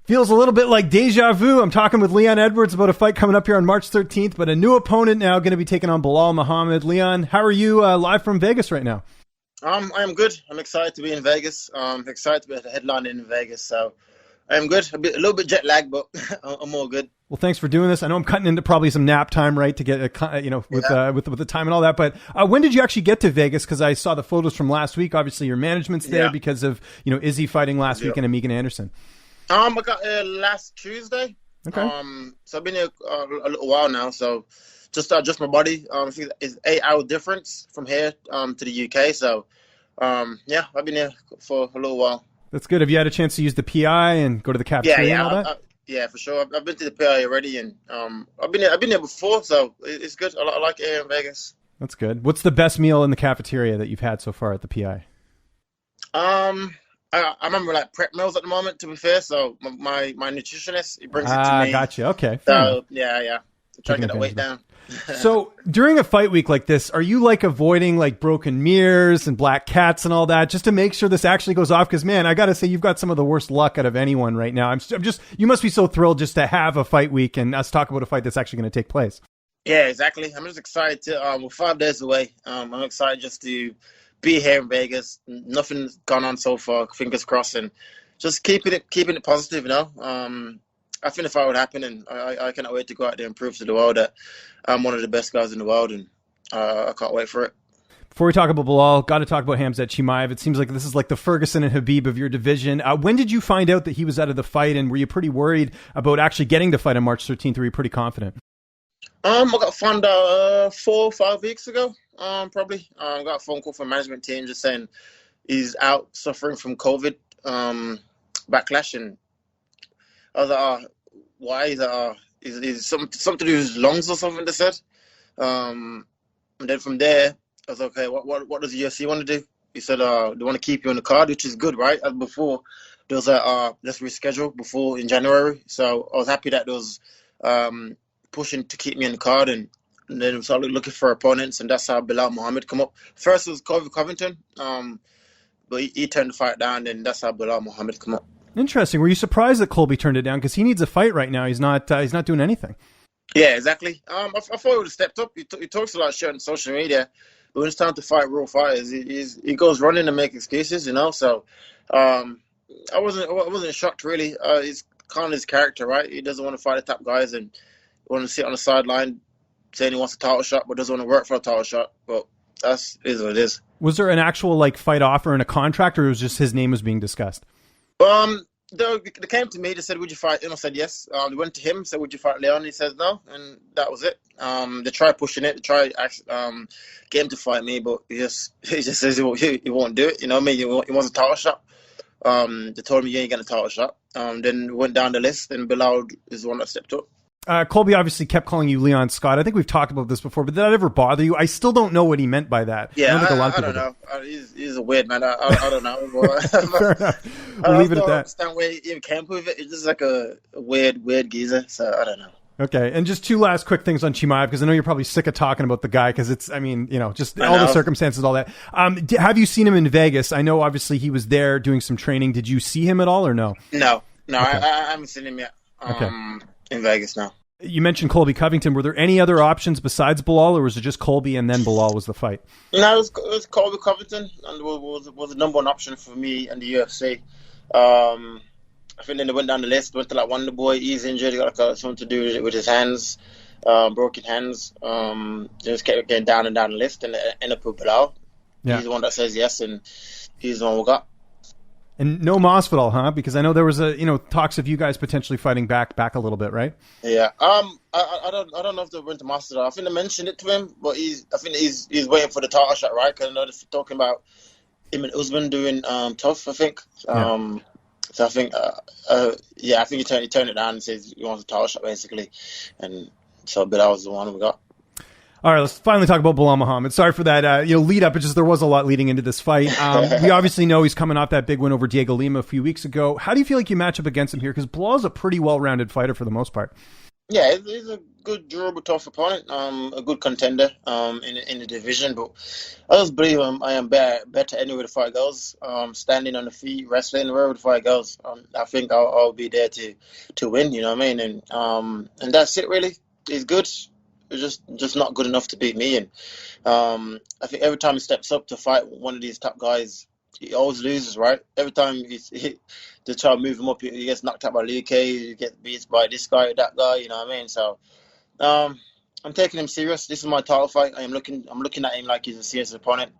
Feels a little bit like deja vu. I'm talking with Leon Edwards about a fight coming up here on March 13th, but a new opponent now going to be taking on Belal Muhammad. Leon, how are you live from Vegas right now? I'm good. I'm excited to be in Vegas. Excited to be at the headline in Vegas. So I'm good. A little bit jet lagged, but I'm all good. Well, thanks for doing this. I know I'm cutting into probably some nap time, right, to get with the time and all that. But when did you actually get to Vegas? Because I saw the photos from last week. Obviously, your management's there because of Izzy fighting last week and Megan Anderson. I got here last Tuesday. Okay. So I've been here a little while now. So just my body. I think it's 8 hour difference from here to the UK. So I've been here for a little while. That's good. Have you had a chance to use the PI and go to the cafeteria and all that? Yeah, for sure. I've been to the PI already, and I've been there before, so it's good. I like it here in Vegas. That's good. What's the best meal in the cafeteria that you've had so far at the PI? I remember like prep meals at the moment, to be fair. So my nutritionist, he brings it to me. Gotcha. Okay. So yeah. Try to get that weight down. So during a fight week like this, are you like avoiding like broken mirrors and black cats and all that just to make sure this actually goes off? Because man, I got to say you've got some of the worst luck out of anyone right now. I'm just, you must be so thrilled just to have a fight week and us talk about a fight that's actually going to take place. Yeah, exactly. I'm just excited to, we're 5 days away. I'm excited just to be here in Vegas. Nothing's gone on so far, fingers crossed, and just keeping it positive, I think the fight would happen, and I cannot wait to go out there and prove to the world that I'm one of the best guys in the world, and I can't wait for it. Before we talk about Belal, got to talk about Khamzat Chiamev. It seems like this is like the Ferguson and Khabib of your division. When did you find out that he was out of the fight, and were you pretty worried about actually getting the fight on March 13th, or were you pretty confident? I got found out 4 or 5 weeks ago, probably. I got a phone call from management team just saying he's out suffering from COVID backlash, and I was like, why? Is something to do with his lungs or something, they said. And then from there, I was like, okay, what does the UFC want to do? He said, they want to keep you on the card, which is good, right? As before, there was let's reschedule before in January. So I was happy that there was pushing to keep me on the card, and then we started looking for opponents, and that's how Belal Muhammad come up. First was Colby Covington, but he turned the fight down, and that's how Belal Muhammad come up. Interesting. Were you surprised that Colby turned it down? Because he needs a fight right now. He's not doing anything. Yeah, exactly. I thought he would have stepped up. He talks a lot of shit on social media, but when it's time to fight real fighters, he goes running and make excuses, So I wasn't shocked really. It's kind of his character, right? He doesn't want to fight the top guys and want to sit on the sideline saying he wants a title shot, but doesn't want to work for a title shot. But is what it is. Was there an actual like fight offer and a contract, or it was just his name was being discussed? They came to me, they said, would you fight him? I said, yes. They went to him, said, would you fight Leon? He says, no. And that was it. They tried pushing it. They tried get him to fight me, but he just says he won't do it. You know what I mean? He wants a title shot. They told me, you ain't getting a title shot. Then went down the list, and Belal is the one that stepped up. Colby obviously kept calling you Leon Scott. I think we've talked about this before, but did that ever bother you? I still don't know what he meant by that. Yeah, I don't know. He's a weird man. I don't know. Fair enough. We'll leave it at that. I don't understand where he even came with it. It's just like a weird geezer, so I don't know. Okay, and just 2 last quick things on Chimaev, because I know you're probably sick of talking about the guy, because it's, just all the circumstances, all that. Have you seen him in Vegas? I know obviously he was there doing some training. Did you see him at all or no? No, okay. I haven't seen him yet. In Vegas now. You mentioned Colby Covington. Were there any other options besides Belal, or was it just Colby and then Belal was the fight? No, it was Colby Covington, and was the number one option for me and the UFC. I think then they went down the list, went to like Wonder Boy. He's injured. He got something to do with his hands, broken hands. Just kept getting down and down the list, and ended up with Belal. Yeah. He's the one that says yes, and he's the one we got. And no Masvidal, huh? Because I know there was talks of you guys potentially fighting back a little bit, right? Yeah. I don't know if they went to Masvidal. I think they mentioned it to him, but I think he's waiting for the title shot, right? Because I know they're talking about him and Usman doing tough. I think. Yeah. So I think, I think he turned it down and says he wants a title shot basically, and so Belal was the one we got. All right, let's finally talk about Belal Muhammad. Sorry for that lead up. It's just there was a lot leading into this fight. We obviously know he's coming off that big win over Diego Lima a few weeks ago. How do you feel like you match up against him here? Because Belal is a pretty well-rounded fighter for the most part. Yeah, he's a good, durable, tough opponent. A good contender. In the division, but I just believe I am better anywhere the fight goes. Standing on the feet, wrestling, wherever the fight goes. I think I'll be there to win. You know what I mean? And that's it really. He's good. It's just not good enough to beat me. And I think every time he steps up to fight one of these top guys, he always loses, right? Every time they try to move him up, he gets knocked out by Luke, he gets beat by this guy, that guy. You know what I mean? So I'm taking him serious. This is my title fight. I'm looking at him like he's a serious opponent.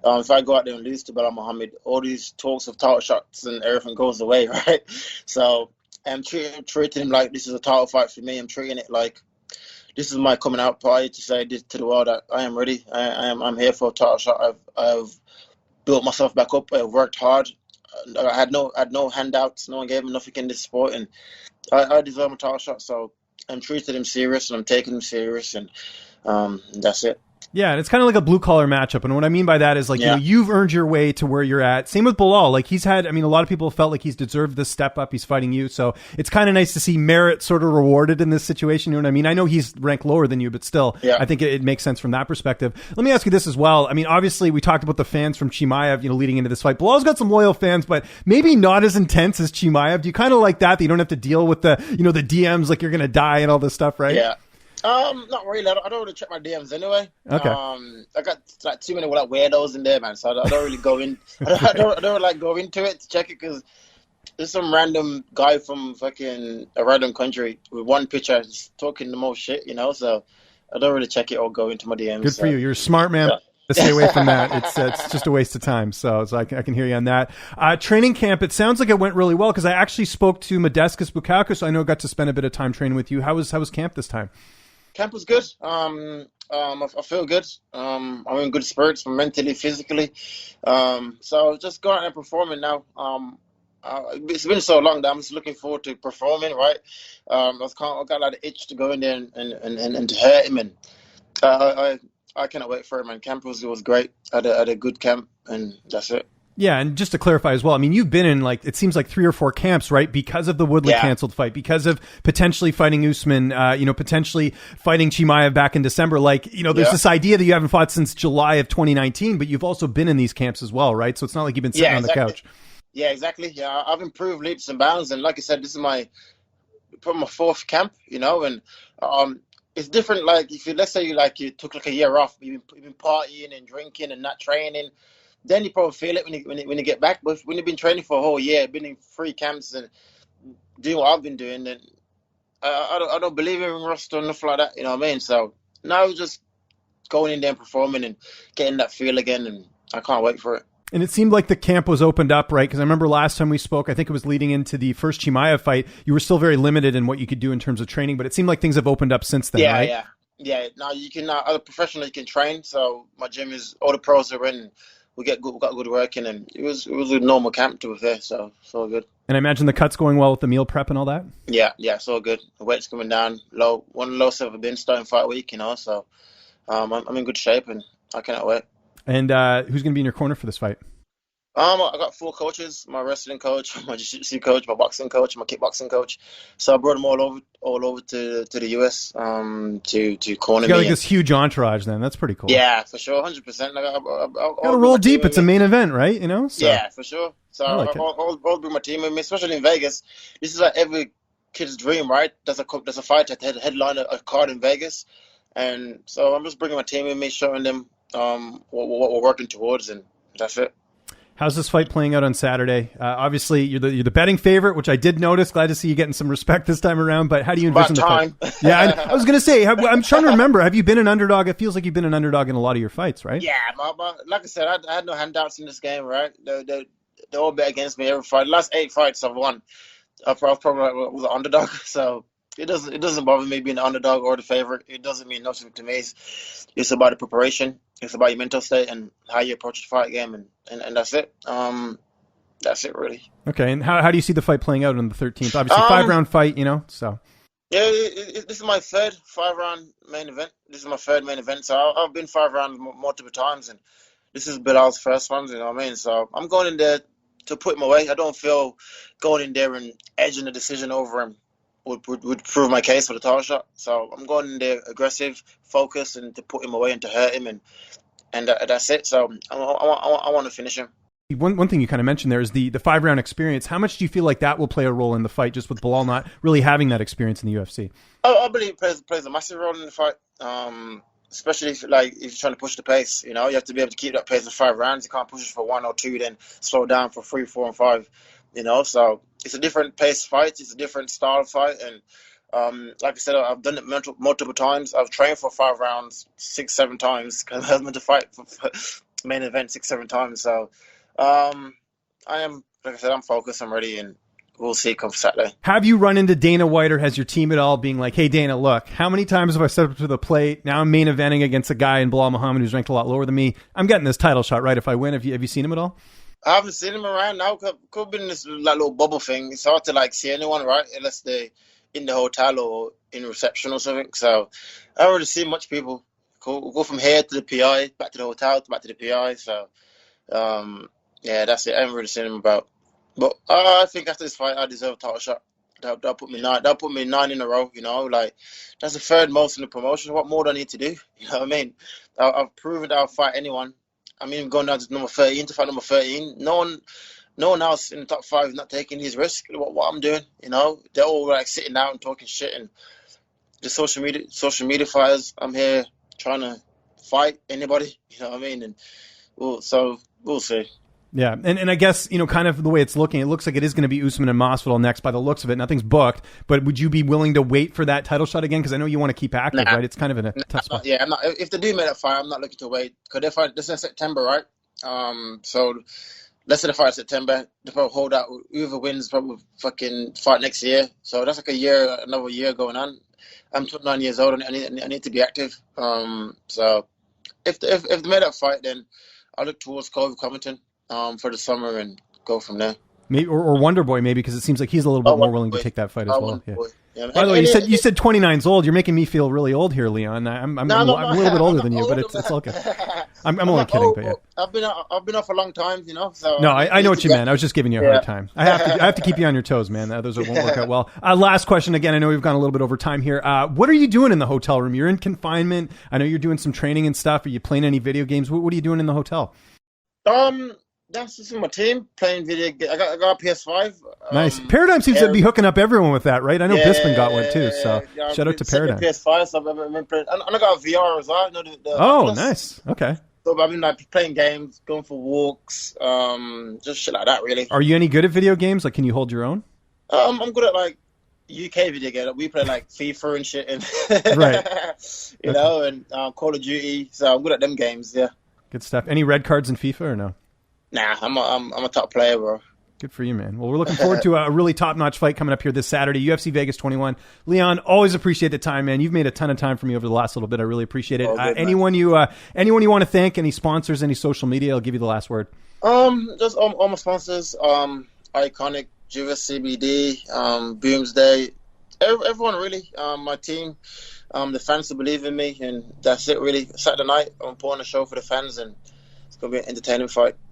If I go out there and lose to Belal Muhammad, all these talks of title shots and everything goes away, right? So I'm treating him like this is a title fight for me. I'm treating it like this is my coming out party to say this to the world that I am ready. I'm here for a title shot. I've built myself back up. I worked hard. I had no handouts. No one gave me nothing in this sport, and I deserve a title shot. So I'm treating him serious, and I'm taking him serious, and that's it. Yeah, and it's kind of like a blue-collar matchup. And what I mean by that is, like, you've earned your way to where you're at. Same with Belal. Like, a lot of people felt like he's deserved this step up. He's fighting you. So it's kind of nice to see merit sort of rewarded in this situation. You know what I mean? I know he's ranked lower than you, but still, I think it makes sense from that perspective. Let me ask you this as well. I mean, obviously, we talked about the fans from Chimaev, leading into this fight. Belal's got some loyal fans, but maybe not as intense as Chimaev. Do you kind of like that you don't have to deal with the DMs like you're going to die and all this stuff, right? Yeah. Not really. I don't really check my DMs anyway. Okay. I got like too many like weirdos in there, man. So I don't really go in. I don't like go into it to check it because there's some random guy from fucking a random country with one picture just talking the most shit, So I don't really check it or go into my DMs. Good for you. You're a smart man. To stay away from that. It's just a waste of time. So I can hear you on that. Training camp, it sounds like it went really well because I actually spoke to Modestas Bukauskas, so I know I got to spend a bit of time training with you. How was camp this time? Camp was good. I feel good. I'm in good spirits, mentally, physically. So just going out and performing now. It's been so long that I'm just looking forward to performing, right? I got like an itch to go in there and to hurt him, and I cannot wait for it, man. Camp was great. I had a good camp, and that's it. Yeah, and just to clarify as well, I mean, you've been in it seems like 3 or 4 camps, right? Because of the Woodley canceled fight, because of potentially fighting Usman, potentially fighting Chimaev back in December. There's this idea that you haven't fought since July of 2019, but you've also been in these camps as well, right? So it's not like you've been sitting on the couch. Yeah, exactly. Yeah, I've improved leaps and bounds, and like I said, this is my 4th camp, and it's different. Like let's say you took like a year off, you've been partying and drinking and not training. Then you probably feel it when you get back. But when you've been training for a whole year, been in 3 camps and doing what I've been doing, then I don't believe in rust or nothing like that. You know what I mean? So now just going in there and performing and getting that feel again, and I can't wait for it. And it seemed like the camp was opened up, right? Because I remember last time we spoke, I think it was leading into the first Chimaev fight. You were still very limited in what you could do in terms of training, but it seemed like things have opened up since then, right? Yeah. Now you can as a professional, you can train. So my gym is all the pros are in. We got good working, and it was a normal camp to be fair, so good. And I imagine the cut's going well with the meal prep and all that? Yeah, so good. The weight's coming down low. One of the lowest I've ever been starting fight week, So I'm in good shape, and I cannot wait. And who's going to be in your corner for this fight? I got 4 coaches: my wrestling coach, my jiu-jitsu coach, my boxing coach, my kickboxing coach. So I brought them all over to the US to corner me. You got this huge entourage, then. That's pretty cool. Yeah, for sure, 100%. Got to roll deep. It's a main event, right? So. Yeah, for sure. So I'll bring my team with me, especially in Vegas. This is like every kid's dream, right? There's a fight at headline a card in Vegas, and so I'm just bringing my team with me, showing them what we're working towards, and that's it. How's this fight playing out on Saturday? Obviously, you're the betting favorite, which I did notice. Glad to see you getting some respect this time around. But how do you envision the fight? Yeah, I was going to say, I'm trying to remember. Have you been an underdog? It feels like you've been an underdog in a lot of your fights, right? Yeah, like I said, I had no handouts in this game, right? They all bet against me every fight. The last 8 fights I've won. I probably was an underdog, so it doesn't bother me being the underdog or the favorite. It doesn't mean nothing to me. It's about the preparation. It's about your mental state and how you approach the fight game, and that's it. That's it, really. Okay, and how do you see the fight playing out on the 13th? Obviously, 5-round fight, so. Yeah, this is my 3rd 5-round main event. This is my 3rd main event, so I've been 5 rounds multiple times, and this is Bilal's first one, you know what I mean? So I'm going in there to put him away. I don't feel going in there and edging the decision over him. would prove my case for the title shot. So I'm going in there aggressive, focused, and to put him away and to hurt him, and that's it. So I want to finish him. One thing you kind of mentioned there is the 5-round experience. How much do you feel like that will play a role in the fight, just with Belal not really having that experience in the UFC? I believe it plays a massive role in the fight, especially if you're trying to push the pace. You have to be able to keep that pace in 5 rounds. You can't push it for 1 or 2, then slow down for 3, 4, and 5. So it's a different pace fight. It's a different style fight, and like I said, I've done it multiple times. I've trained for 5 rounds 6, 7 times because I was meant to fight for main event 6, 7 times. So I am, like I said, I'm focused. I'm ready, and we'll see come Saturday. Have you run into Dana White, or has your team at all being like, hey, Dana, look, how many times have I stepped up to the plate? Now I'm main eventing against a guy in Belal Muhammad who's ranked a lot lower than me. I'm getting this title shot, right, if I win. Have you seen him at all? I haven't seen him around now. Could have been this little bubble thing. It's hard to see anyone, right? Unless they're in the hotel or in reception or something. So I haven't really seen much people. Go from here to the PI, back to the hotel, back to the PI. So yeah, that's it. I haven't really seen him about. But I think after this fight, I deserve a title shot. That'll put me 9. That'll put me 9 in a row. That's the 3rd most in the promotion. What more do I need to do? You know what I mean? I've proven that I'll fight anyone. I'm even going down to number 13 to fight number 13. No one else in the top 5 is not taking these risks. What I'm doing, they're all sitting down and talking shit, and the social media fighters. I'm here trying to fight anybody. You know what I mean? And we'll see. Yeah, and I guess, kind of the way it's looking, it looks like it is going to be Usman and Masvidal next by the looks of it. Nothing's booked, but would you be willing to wait for that title shot again? Because I know you want to keep active, right? It's kind of in a tough spot. Yeah, I'm not. If they do make that fight, I'm not looking to wait. Because they fight this in September, right? So let's say the fight in September, they probably hold out. Whoever wins probably fucking fight next year. So that's another year going on. I'm 29 years old, and I need to be active. So if they made that fight, then I'll look towards Colby Covington for the summer and go from there. Maybe or Wonder Boy, maybe, because it seems like he's a little bit more willing to take that fight as well. Yeah. Yeah. By the way, you said 29's old. You're making me feel really old here, Leon. I'm a little bit older than you, but it's okay. I'm only kidding, but yeah. I've been off a long time, So no, I know what you meant. I was just giving you a hard time. I have to keep you on your toes, man. Those won't work out well. Last question. Again, I know we've gone a little bit over time here. What are you doing in the hotel room? You're in confinement. I know you're doing some training and stuff. Are you playing any video games? What are you doing in the hotel? That's just my team playing video games. I got a PS5. Nice. Paradigm seems to be hooking up everyone with that, right? I know Bisping got one too, so shout out to Paradigm. PS5, so I've been playing, and I got a VR as well. Oh, nice. Okay. So I've been playing games, going for walks, just shit like that, really. Are you any good at video games? Can you hold your own? I'm good at UK video games. We play FIFA and shit, and right. And Call of Duty. So I'm good at them games. Yeah. Good stuff. Any red cards in FIFA or no? Nah, I'm a top player, bro. Good for you, man. Well, we're looking forward to a really top-notch fight coming up here this Saturday, UFC Vegas 21. Leon, always appreciate the time, man. You've made a ton of time for me over the last little bit. I really appreciate it. Good, anyone you want to thank, any sponsors, any social media, I'll give you the last word. Just all my sponsors, Iconic, Juvis CBD, Boomsday, everyone really, my team, the fans who believe in me, and that's it really. Saturday night, I'm putting a show for the fans, and it's going to be an entertaining fight.